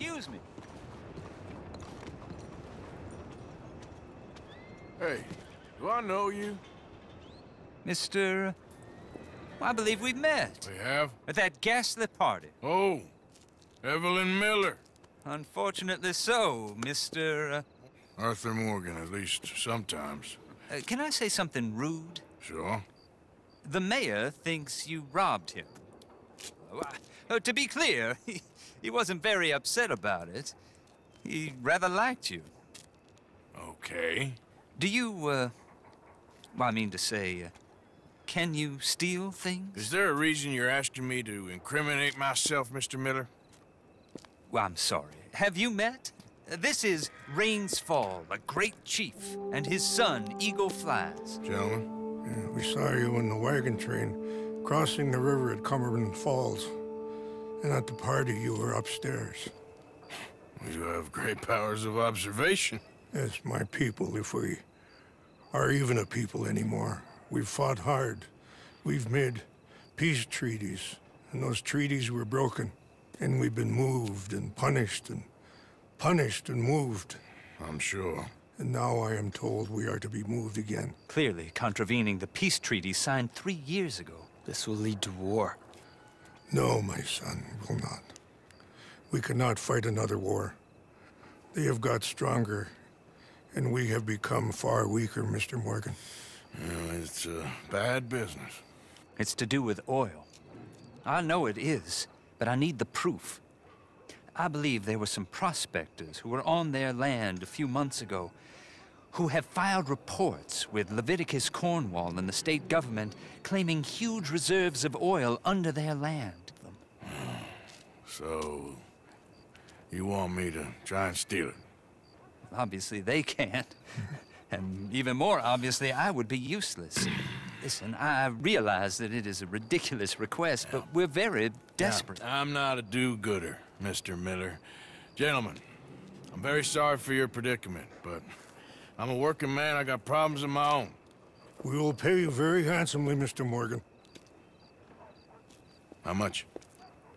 Excuse me. Hey, do I know you? Mr. Well, I believe we've met. We have? At that ghastly party. Oh, Evelyn Miller. Unfortunately so, Mr. Arthur Morgan, at least sometimes. Can I say something rude? Sure. The mayor thinks you robbed him. To be clear, he wasn't very upset about it. He rather liked you. Okay. Do you, well, I mean to say, can you steal things? Is there a reason you're asking me to incriminate myself, Mr. Miller? Well, I'm sorry. Have you met? This is Rains Fall, a great chief, and his son, Eagle Flies. Gentlemen? Yeah, we saw you in the wagon train crossing the river at Cumberland Falls. And at the party, you were upstairs. We do have great powers of observation. Yes, my people, if we are even a people anymore. We've fought hard. We've made peace treaties, and those treaties were broken. And we've been moved and punished and moved. I'm sure. And now I am told we are to be moved again. Clearly contravening the peace treaty signed 3 years ago. This will lead to war. No, my son, will not. We cannot fight another war. They have got stronger, and we have become far weaker, Mr. Morgan. Well, it's a bad business. It's to do with oil. I know it is, but I need the proof. I believe there were some prospectors who were on their land a few months ago who have filed reports with Leviticus Cornwall and the state government claiming huge reserves of oil under their land. So, you want me to try and steal it? Obviously they can't. And even more obviously, I would be useless. Listen, I realize that it is a ridiculous request, but we're very desperate. Now, I'm not a do-gooder, Mr. Miller. Gentlemen, I'm very sorry for your predicament, but I'm a working man. I got problems of my own. We will pay you very handsomely, Mr. Morgan. How much?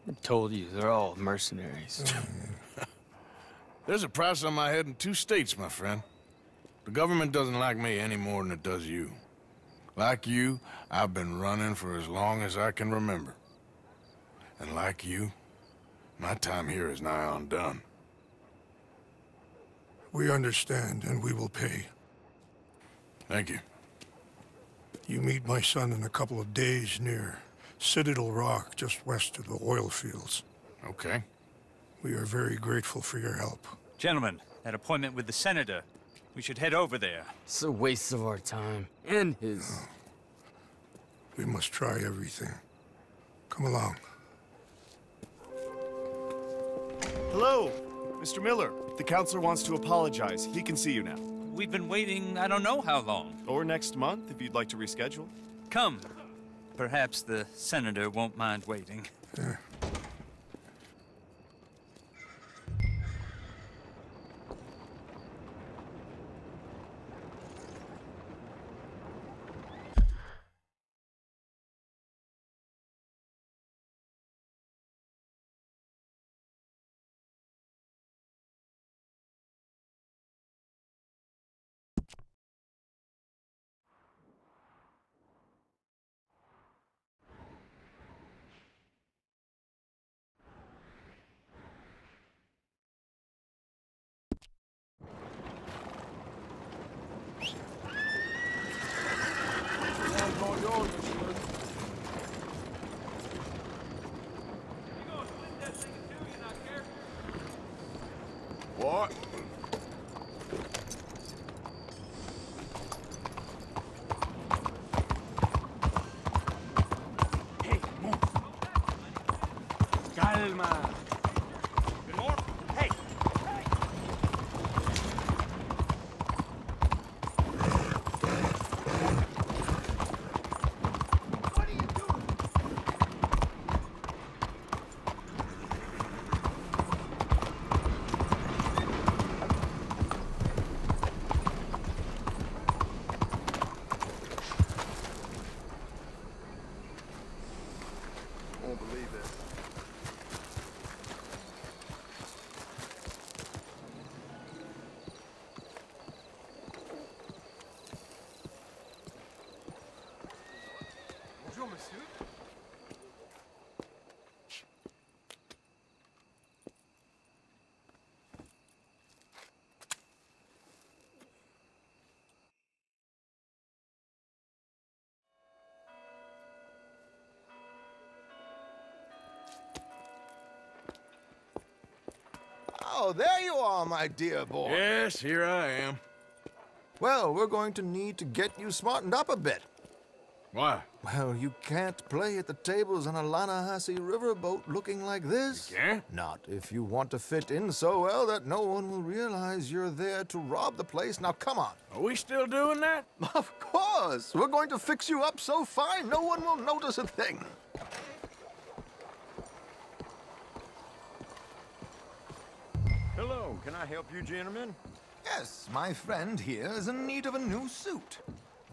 I told you, they're all mercenaries. There's a price on my head in 2 states, my friend. The government doesn't like me any more than it does you. Like you, I've been running for as long as I can remember. And like you, my time here is nigh undone. We understand, and we will pay. Thank you. You meet my son in a couple of days near Citadel Rock, just west of the oil fields. Okay. We are very grateful for your help. Gentlemen, that appointment with the senator. We should head over there. It's a waste of our time. And his. Oh. We must try everything. Come along. Hello, Mr. Miller. The counselor wants to apologize. He can see you now. We've been waiting I don't know how long. Or next month, if you'd like to reschedule. Come. Perhaps the senator won't mind waiting. Yeah. What? Hey, move. Calma. Good morning. Hey. What are you doing? Won't believe this. Oh, there you are, my dear boy. Yes, here I am. Well, we're going to need to get you smartened up a bit. Why? Well, you can't play at the tables on a Lanahasi riverboat looking like this. You can't? Not if you want to fit in so well that no one will realize you're there to rob the place. Now, come on. Are we still doing that? Of course. We're going to fix you up so fine no one will notice a thing. Hello, can I help you, gentlemen? Yes, my friend here is in need of a new suit.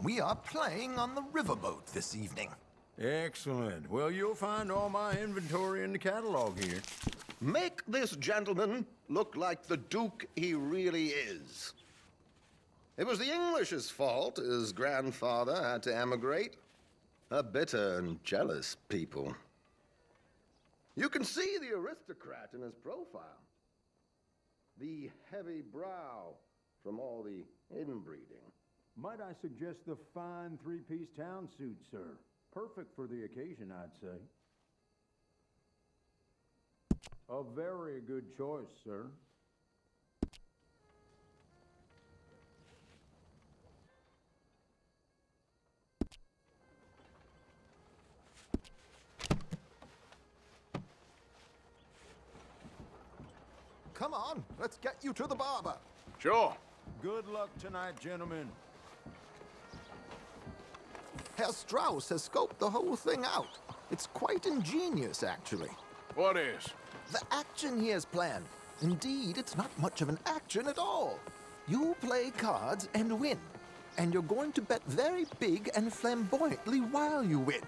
We are playing on the riverboat this evening. Excellent. Well, you'll find all my inventory in the catalog here. Make this gentleman look like the Duke he really is. It was the English's fault his grandfather had to emigrate. A bitter and jealous people. You can see the aristocrat in his profile. The heavy brow from all the inbreeding. Might I suggest the fine three-piece town suit, sir? Perfect for the occasion, I'd say. A very good choice, sir. Come on, let's get you to the barber. Sure. Good luck tonight, gentlemen. Herr Strauss has scoped the whole thing out. It's quite ingenious, actually. What is? The action he has planned. Indeed, it's not much of an action at all. You play cards and win. And you're going to bet very big and flamboyantly while you win.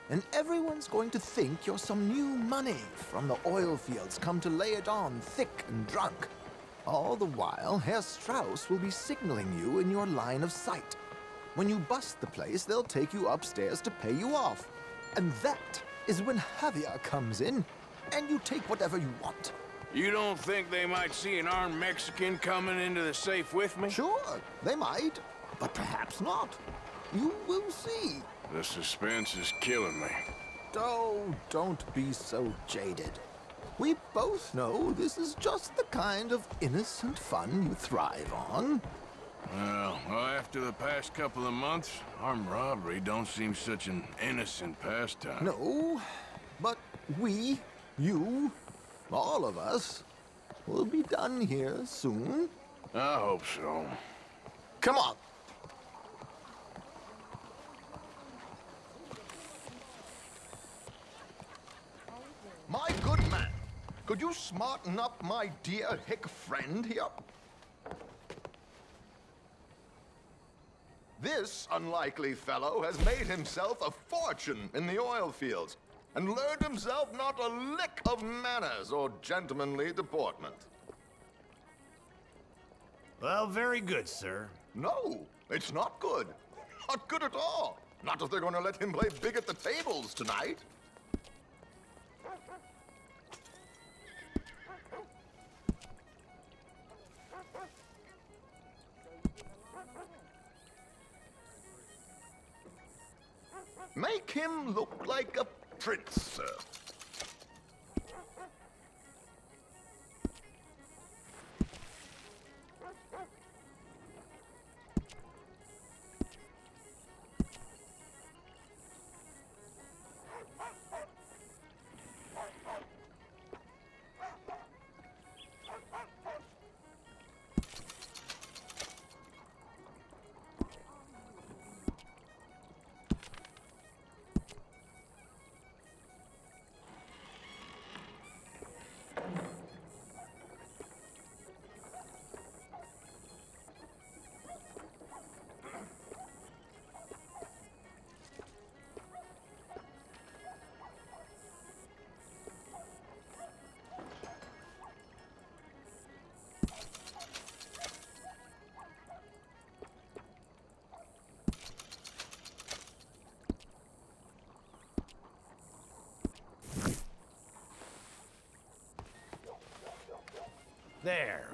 And everyone's going to think you're some new money from the oil fields come to lay it on thick and drunk. All the while, Herr Strauss will be signaling you in your line of sight. When you bust the place, they'll take you upstairs to pay you off. And that is when Javier comes in, and you take whatever you want. You don't think they might see an armed Mexican coming into the safe with me? Sure, they might, but perhaps not. You will see. The suspense is killing me. Oh, don't be so jaded. We both know this is just the kind of innocent fun you thrive on. Well, after the past couple of months, armed robbery don't seem such an innocent pastime. No, but we, you, all of us, will be done here soon. I hope so. Come on. My good man, could you smarten up my dear hick friend here? This unlikely fellow has made himself a fortune in the oil fields and learned himself not a lick of manners or gentlemanly deportment. Well, very good, sir. No, it's not good. Not good at all. Not if they're going to let him play big at the tables tonight. Make him look like a prince, sir.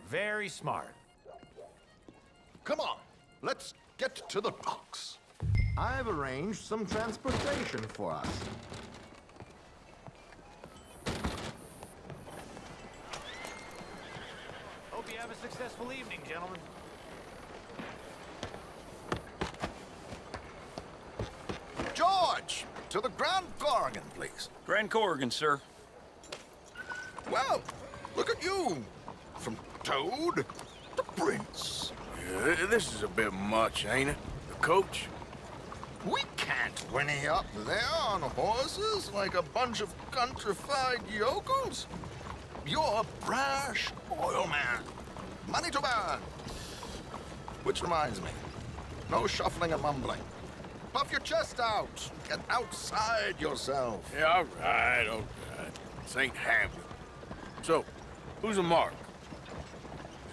Very smart. Come on, let's get to the docks. I've arranged some transportation for us. Hope you have a successful evening, gentlemen. George, to the Grand Corrigan, please. Grand Corrigan, sir. Well, look at you. From Toad to Prince. Yeah, this is a bit much, ain't it? The coach? We can't whinny up there on horses like a bunch of countrified yokels. You're a brash oil man. Money to burn. Which reminds me, no shuffling and mumbling. Puff your chest out. Get outside yourself. Yeah, all right. This ain't Hamlet. So, who's a Mark?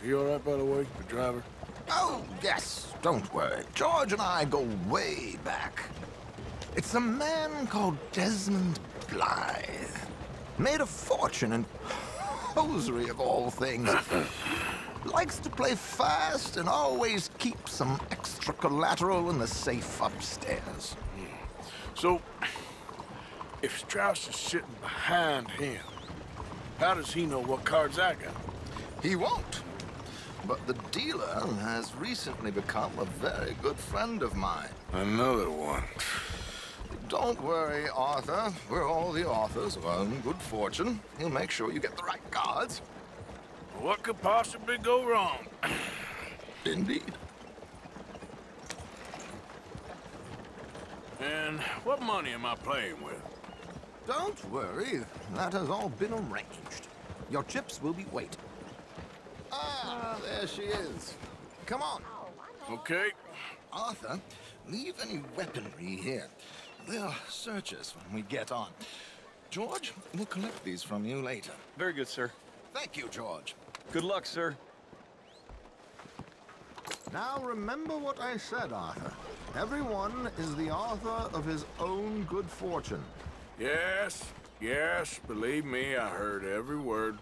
Is he all right, by the way, the driver? Oh, yes. Don't worry. George and I go way back. It's a man called Desmond Blythe. Made a fortune in hosiery of all things. Likes to play fast and always keep some extra collateral in the safe upstairs. So, if Strauss is sitting behind him, how does he know what cards I got? He won't. But the dealer has recently become a very good friend of mine. Another one. Don't worry, Arthur. We're all the authors of our own good fortune. He'll make sure you get the right cards. What could possibly go wrong? Indeed. And what money am I playing with? Don't worry. That has all been arranged. Your chips will be waiting. Ah, there she is. Come on. Okay. Arthur, leave any weaponry here. They'll search us when we get on. George, we'll collect these from you later. Very good, sir. Thank you, George. Good luck, sir. Now remember what I said, Arthur. Everyone is the author of his own good fortune. Yes, believe me, I heard every word.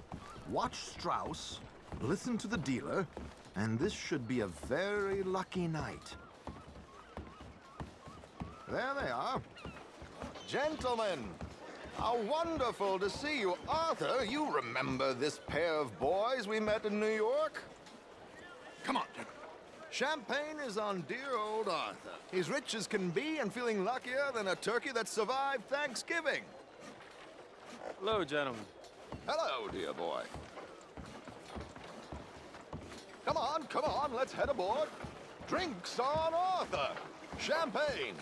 Watch Strauss, listen to the dealer, and this should be a very lucky night. There they are. Gentlemen, how wonderful to see you. Arthur, you remember this pair of boys we met in New York? Come on, gentlemen. Champagne is on dear old Arthur. He's rich as can be and feeling luckier than a turkey that survived Thanksgiving. Hello, gentlemen. Hello, dear boy. Come on, let's head aboard. Drinks on Arthur. Champagne.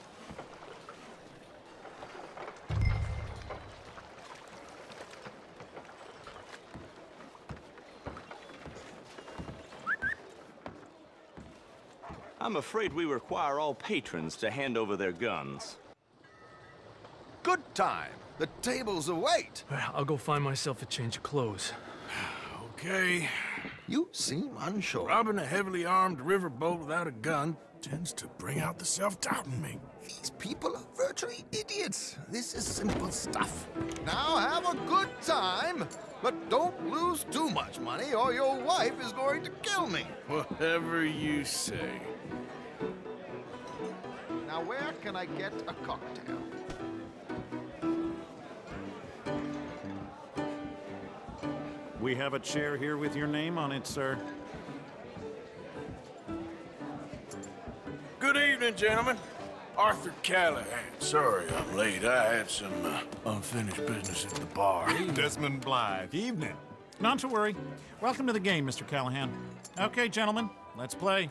I'm afraid we require all patrons to hand over their guns. Good time. The tables await. I'll go find myself a change of clothes. Okay. You seem unsure. Robbing a heavily armed riverboat without a gun tends to bring out the self-doubt in me. These people are virtually idiots. This is simple stuff. Now have a good time, but don't lose too much money or your wife is going to kill me. Whatever you say. Now where can I get a cocktail? We have a chair here with your name on it, sir. Good evening, gentlemen. Arthur Callahan. Sorry I'm late. I had some unfinished business at the bar. Desmond Blythe. Evening. Not to worry. Welcome to the game, Mr. Callahan. Okay, gentlemen, let's play.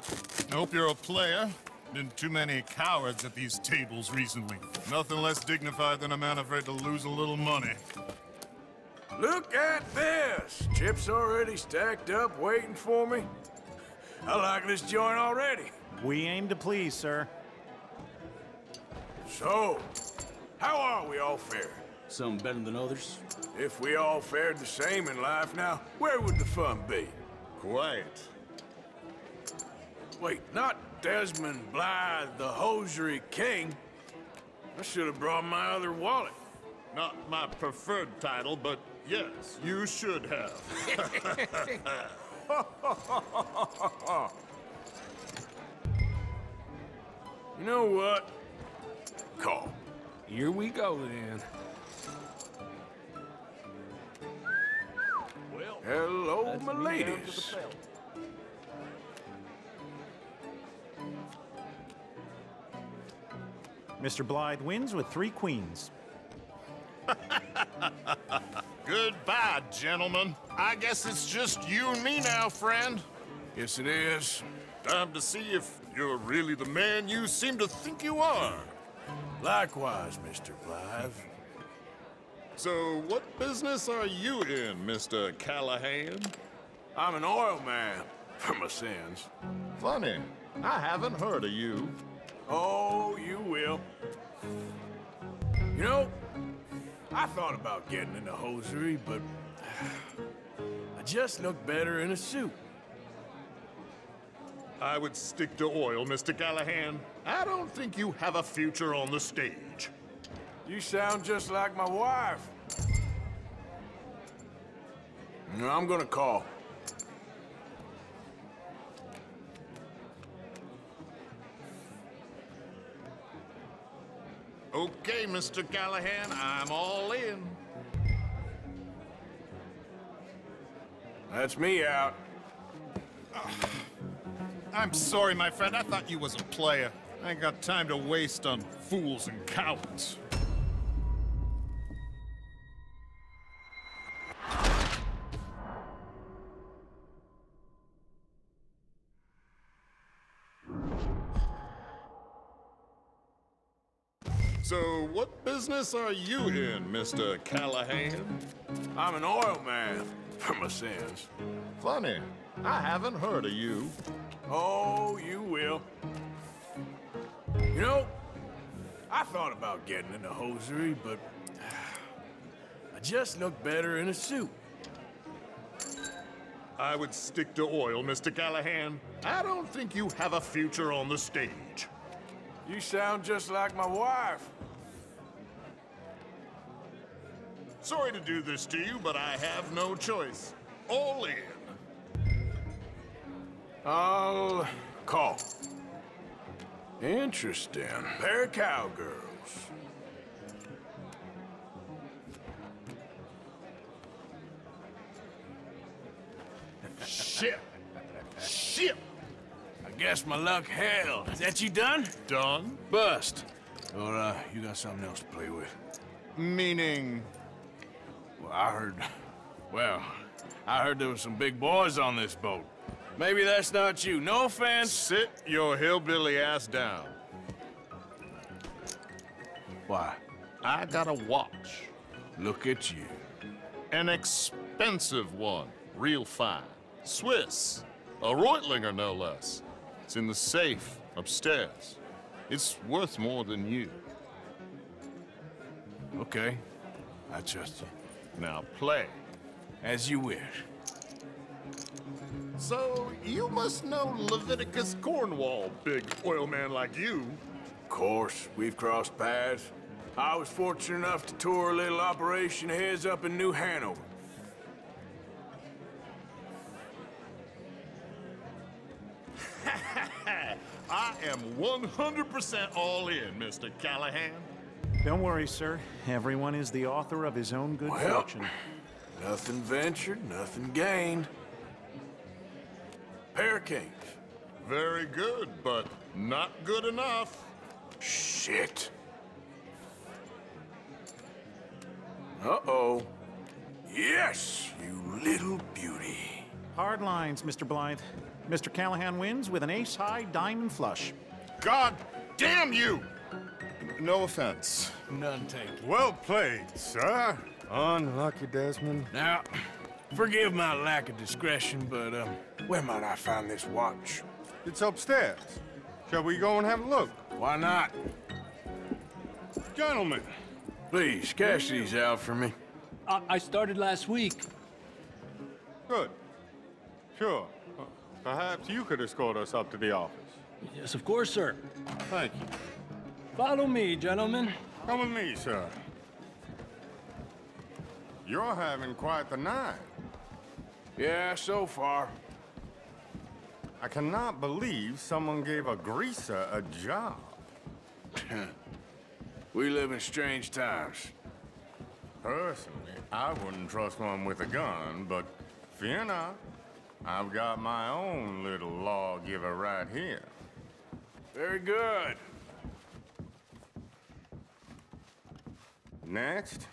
I hope you're a player. Been too many cowards at these tables recently. Nothing less dignified than a man afraid to lose a little money. Look at this! Chips already stacked up, waiting for me. I like this joint already. We aim to please, sir. So, how are we all faring? Some better than others. If we all fared the same in life now, where would the fun be? Quiet. Wait, not Desmond Blythe, the hosiery king. I should have brought my other wallet. Not my preferred title, but yes, you should have. You know what? Call. Here we go, then. Well, hello, my ladies. Mr. Blythe wins with 3 queens. Goodbye, gentlemen. I guess it's just you and me now, friend. Yes, it is. Time to see if you're really the man you seem to think you are. Likewise, Mr. Blythe. So, what business are you in, Mr. Callahan? I'm an oil man, for my sins. Funny, I haven't heard of you. Oh, you will. You know, I thought about getting into hosiery, but I just look better in a suit. I would stick to oil, Mr. Callahan. I don't think you have a future on the stage. You sound just like my wife. No, I'm gonna call. Okay, Mr. Callahan, I'm all in. That's me out. I'm sorry, my friend. I thought you was a player. I ain't got time to waste on fools and cowards. So, what business are you in, Mr. Callahan? I'm an oil man, for my sins. Funny, I haven't heard of you. Oh, you will. You know, I thought about getting into hosiery, but I just look better in a suit. I would stick to oil, Mr. Callahan. I don't think you have a future on the stage. You sound just like my wife. Sorry to do this to you, but I have no choice. All in. I'll call. Interesting. Pair of cowgirls. Shit. Shit. I guess my luck held. Is that you done? Done? Bust. Or, you got something else to play with? Meaning? Well, I heard there was some big boys on this boat. Maybe that's not you. No offense. Sit your hillbilly ass down. Why? I got a watch. Look at you. An expensive one. Real fine. Swiss. A Reutlinger, no less. It's in the safe upstairs. It's worth more than you. Okay. I trust you. Now play. As you wish. So, you must know Leviticus Cornwall, big oil man like you. Of course, we've crossed paths. I was fortunate enough to tour a little operation of his up in New Hanover. I am 100% all in, Mr. Callahan. Don't worry, sir. Everyone is the author of his own good fortune. Nothing ventured, nothing gained. Pair of kings. Very good, but not good enough. Shit. Uh-oh. Yes, you little beauty. Hard lines, Mr. Blythe. Mr. Callahan wins with an ace-high diamond flush. God damn you! No offense. None taken. Well played, sir. Unlucky, Desmond. Now, forgive my lack of discretion, but, where might I find this watch? It's upstairs. Shall we go and have a look? Why not? Gentlemen. Please, cash these out for me. I started last week. Good. Sure. Perhaps you could escort us up to the office. Yes, of course, sir. Thank you. Follow me, gentlemen. Come with me, sir. You're having quite the night. Yeah, so far. I cannot believe someone gave a greaser a job. We live in strange times. Personally, I wouldn't trust one with a gun, but fear not. I've got my own little lawgiver right here. Very good. Next,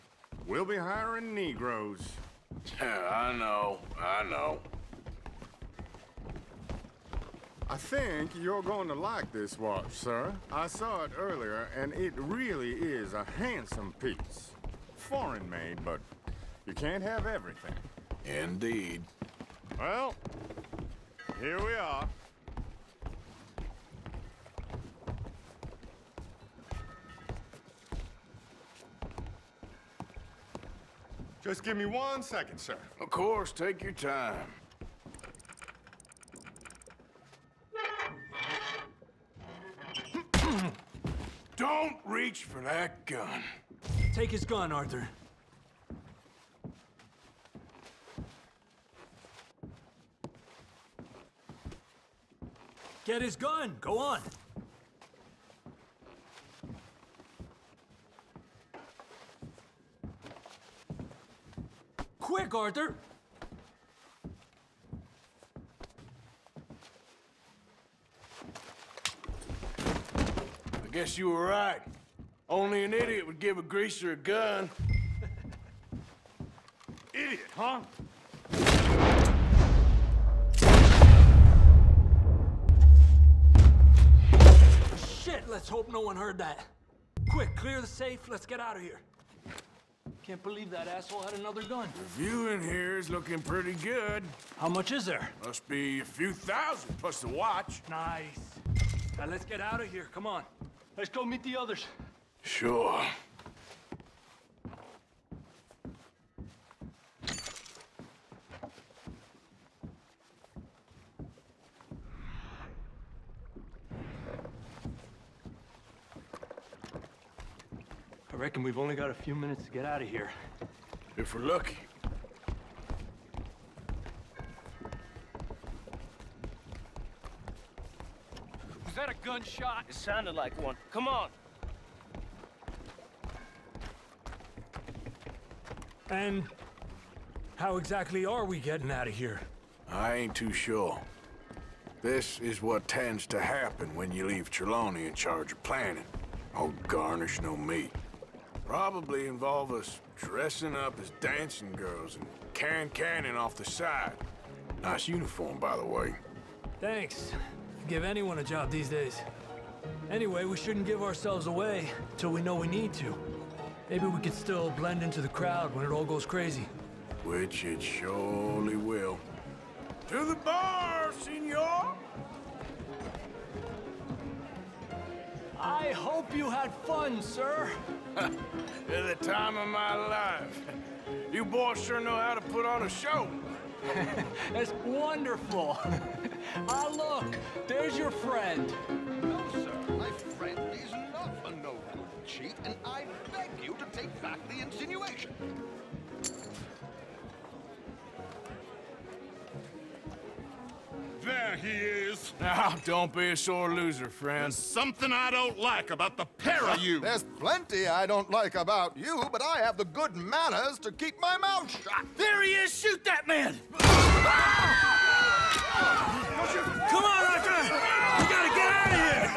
we'll be hiring Negroes. I know. I think you're going to like this watch, sir. I saw it earlier, and it really is a handsome piece. Foreign made, but you can't have everything. Indeed. Well, here we are. Just give me 1 second, sir. Of course, take your time. Don't reach for that gun. Take his gun, Arthur. Get his gun. Go on. Quick, Arthur! I guess you were right. Only an idiot would give a greaser a gun. Idiot, huh? Shit, let's hope no one heard that. Quick, clear the safe. Let's get out of here. Can't believe that asshole had another gun. The view in here is looking pretty good. How much is there? Must be a few thousand plus the watch. Nice. Now let's get out of here. Come on. Let's go meet the others. Sure. I reckon we've only got a few minutes to get out of here. If we're lucky. Was that a gunshot? It sounded like one. Come on. And how exactly are we getting out of here? I ain't too sure. This is what tends to happen when you leave Trelawney in charge of planning. Oh, garnish no meat. Probably involve us dressing up as dancing girls and carrying cannon off the side. Nice uniform, by the way. Thanks. Give anyone a job these days. Anyway, we shouldn't give ourselves away till we know we need to. Maybe we could still blend into the crowd when it all goes crazy. Which it surely will. To the bar, senor! I hope you had fun, sir. At the time of my life. You boys sure know how to put on a show. That's wonderful. Ah, look, there's your friend. No, sir, my friend is not a no-good cheat, and I beg you to take back the insinuation. There he is. Now, don't be a sore loser, friend. There's something I don't like about the pair of you. There's plenty I don't like about you, but I have the good manners to keep my mouth shut. There he is! Shoot that man! Come on, Arthur! We gotta get out of here!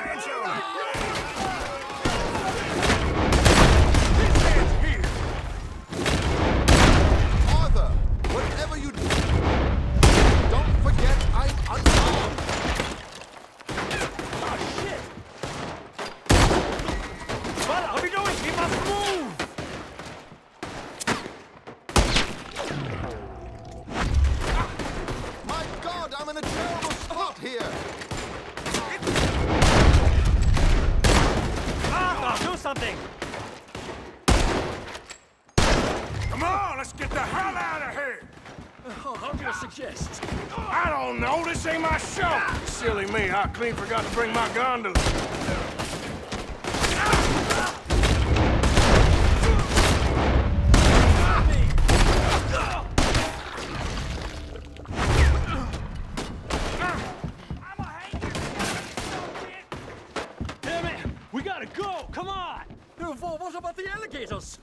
Arthur, whatever you do, don't forget I'm unarmed. Oh, shit! What are we doing? We must move! My God, I'm in a terrible spot here. Arthur, do something! Come on, let's get the hell out of here! How do you suggest? I don't know, this ain't my show! Silly me, I clean forgot to bring my gondola. We gotta go! Come on! What about the alligators?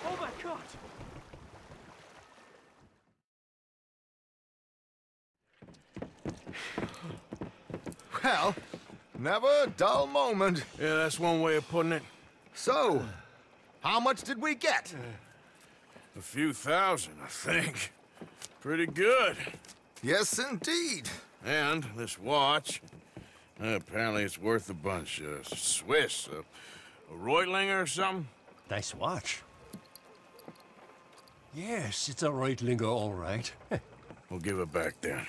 Oh my God! Well, never a dull moment. Yeah, that's one way of putting it. So, how much did we get? A few thousand, I think. Pretty good. Yes, indeed. And this watch, apparently it's worth a bunch. Swiss, a Reutlinger or something? Nice watch. Yes, it's a Reutlinger, all right. We'll give it back then.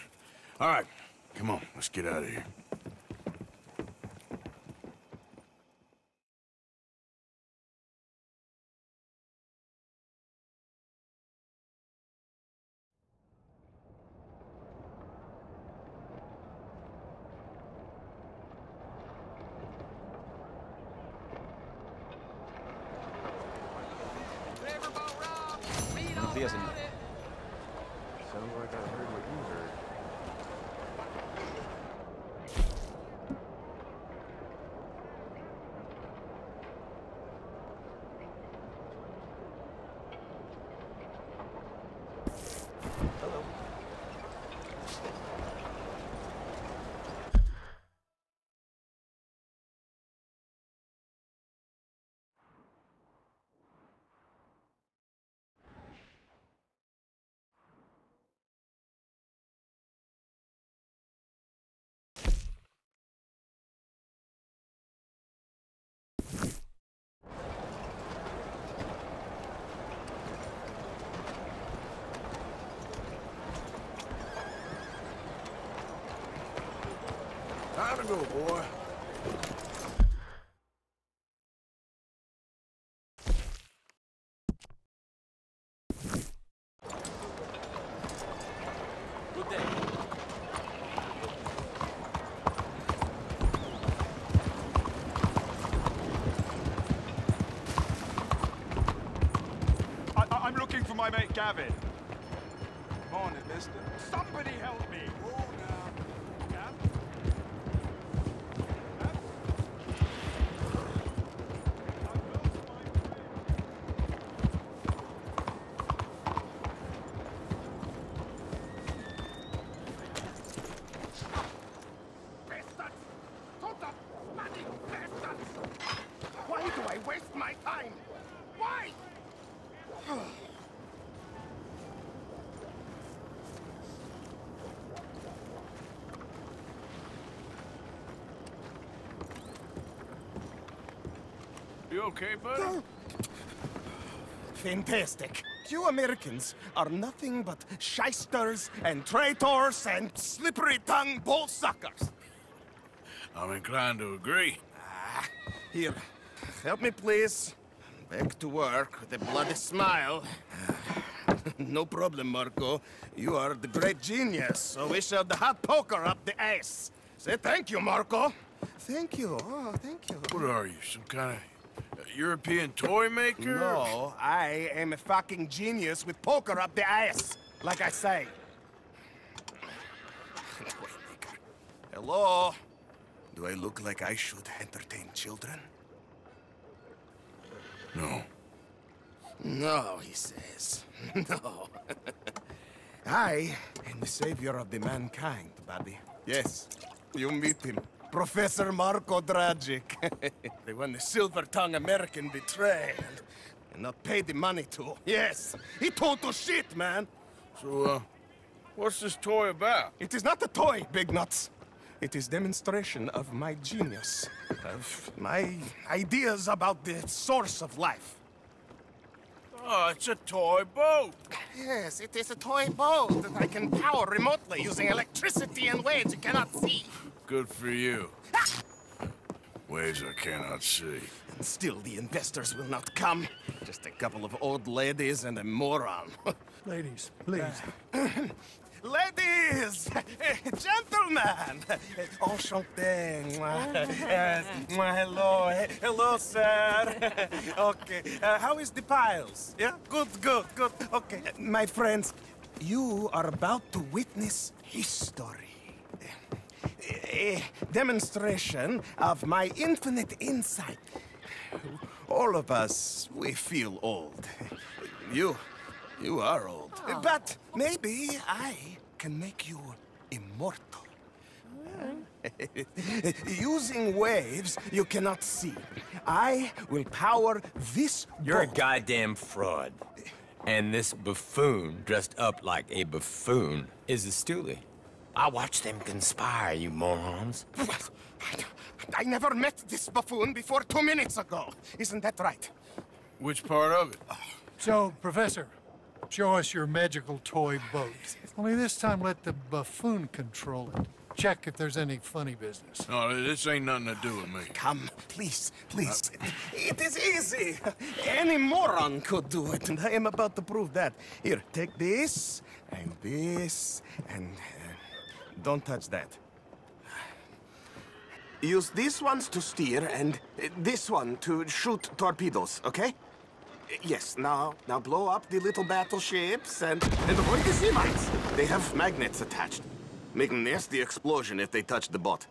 All right, come on, let's get out of here. Sounds like I heard what you heard. Hello. Time to go, boy. Good day. I'm looking for my mate Gavin. Morning, mister. Somebody help me. Oh, now. Gav? Why do I waste my time? Why? You okay, buddy? Fantastic. You Americans are nothing but shysters and traitors and slippery-tongued bull suckers. I'm inclined to agree. Here, help me, please. Back to work with a bloody smile. No problem, Marco. You are the great genius, so we shove the hot poker up the ass. Say thank you, Marco. Thank you. Oh, thank you. What are you, some kind of European toy maker? No, I am a fucking genius with poker up the ass, like I say. Hello? Do I look like I should entertain children? No. No, he says. No. I am the savior of the mankind, buddy. Yes, you meet him. Professor Marco Dragic. The one the silver-tongued American betrayed and not paid the money to. Yes, he total shit, man. So, what's this toy about? It is not a toy, Big Nuts. It is demonstration of my genius, of my ideas about the source of life. Oh, it's a toy boat. Yes, it is a toy boat that I can power remotely using electricity and waves you cannot see. Good for you. Ways I cannot see. And still the investors will not come. Just a couple of old ladies and a moron. Ladies, please. Ladies, gentlemen, enchanté. Hello, hello, sir. Okay, how is the piles? Yeah, good. Okay, my friends, you are about to witness history. A demonstration of my infinite insight. All of us, we feel old. You are old. Oh. But maybe I can make you immortal. Using waves you cannot see, I will power this You're a boat. goddamn fraud. And this buffoon, dressed up like a buffoon, is a stoolie. I watched them conspire, you morons. I never met this buffoon before 2 minutes ago. Isn't that right? Which part of it? So, Professor, show us your magical toy boat. Only this time let the buffoon control it. Check if there's any funny business. No, this ain't nothing to do with me. Come, please. It is easy. Any moron could do it, and I am about to prove that. Here, take this, and don't touch that. Use these ones to steer, and this one to shoot torpedoes, okay? Yes, now blow up the little battleships, and avoid the sea mines. They have magnets attached. Make a nasty explosion if they touch the boat.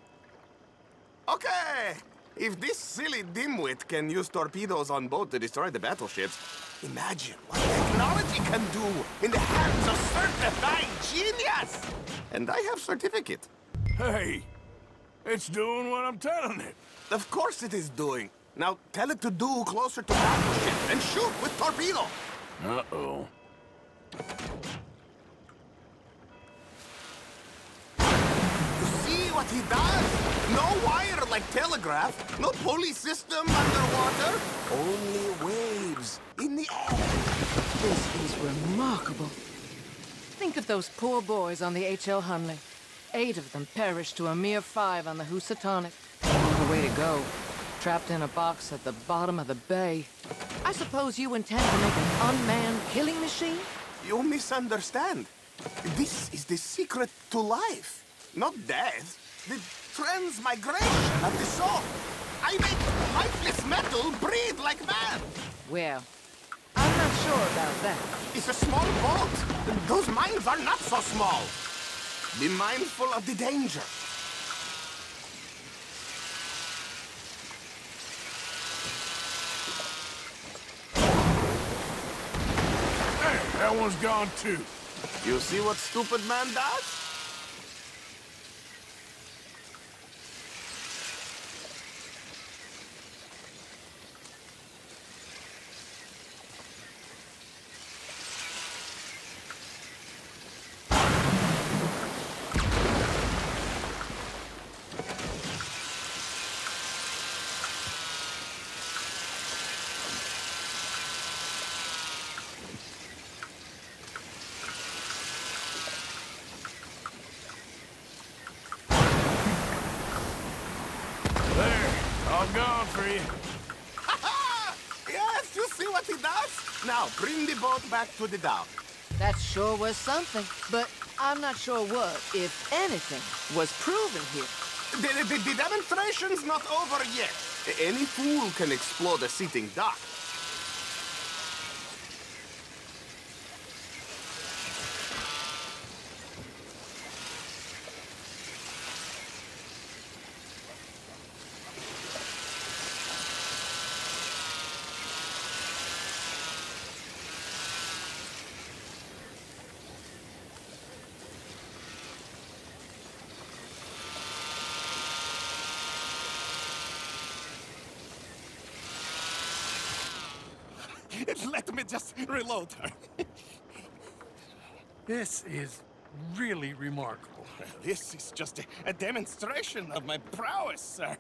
Okay! If this silly dimwit can use torpedoes on boat to destroy the battleships, imagine what technology can do in the hands of certified genius! And I have certificate. Hey, it's doing what I'm telling it. Of course it is doing. Now tell it to do closer to battleship and shoot with torpedo. Uh-oh. See what he does? No wire like telegraph, no pulley system underwater, only waves in the air. This is remarkable. Think of those poor boys on the H.L. Hunley. 8 of them perished to a mere 5 on the Housatonic. What a way to go. Trapped in a box at the bottom of the bay. I suppose you intend to make an unmanned killing machine? You misunderstand. This is the secret to life. Not death. The transmigration of the soul. I make lifeless metal breathe like man. Well, I'm not sure about that. It's a small boat. Those mines are not so small. Be mindful of the danger. Hey, that one's gone too. You see what stupid man does? All gone for you. Yes, you see what he does? Now, bring the boat back to the dock. That sure was something, but I'm not sure what, if anything, was proven here. The demonstration's not over yet. Any fool can explode a sitting dock. Let me just reload her. This is really remarkable. Well, this is just a demonstration of my prowess, sir.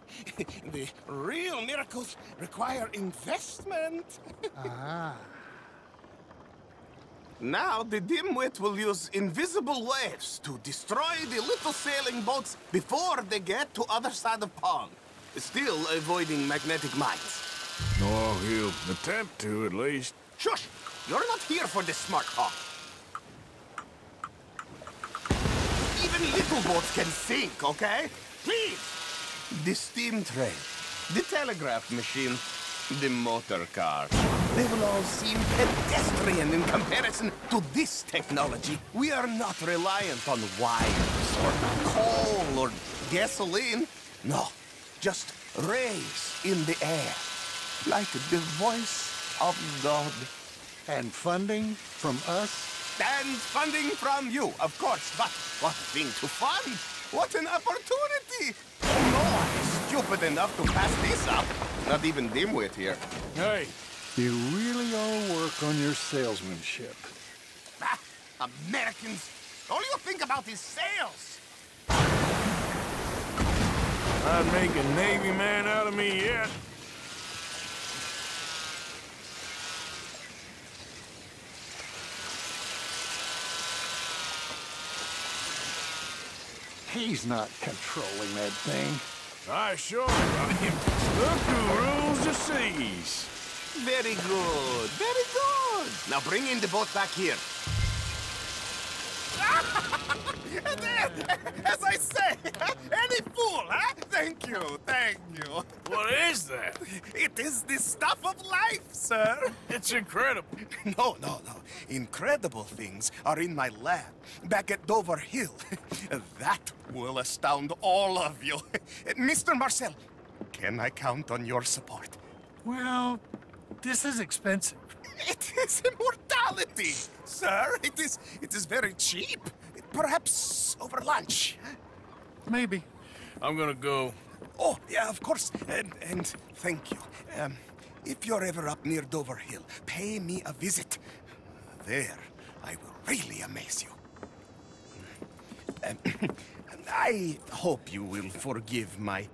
The real miracles require investment. Ah. Now the dimwit will use invisible waves to destroy the little sailing boats before they get to other side of pond, still avoiding magnetic mines. Oh, he'll attempt to, at least. Shush! You're not here for this smart talk. Even little boats can sink, okay? Please! The steam train, the telegraph machine, the motor car. They will all seem pedestrian in comparison to this technology. We are not reliant on wires or coal or gasoline. No, just rays in the air, like the voice of God. And funding from us? And funding from you, of course. But what a thing to fund! What an opportunity! No one is stupid enough to pass this up. Not even Dimwit here. Hey, you really all work on your salesmanship. Ah, Americans! All you think about is sales! I'd make a Navy man out of me yet. He's not controlling that thing. I assure you, look who rules the seas. Very good, very good. Now bring in the boat back here. As I say, any fool, huh? Thank you, thank you. What is that? It is the stuff of life, sir. It's incredible. No. Incredible things are in my lab, back at Dover Hill. That will astound all of you. Mr. Marcel, can I count on your support? Well, this is expensive. It is immortality, sir. It is very cheap. Perhaps over lunch. Maybe. I'm gonna go. Oh, yeah, of course. And thank you. If you're ever up near Dover Hill, pay me a visit. There, I will really amaze you. I hope you will forgive my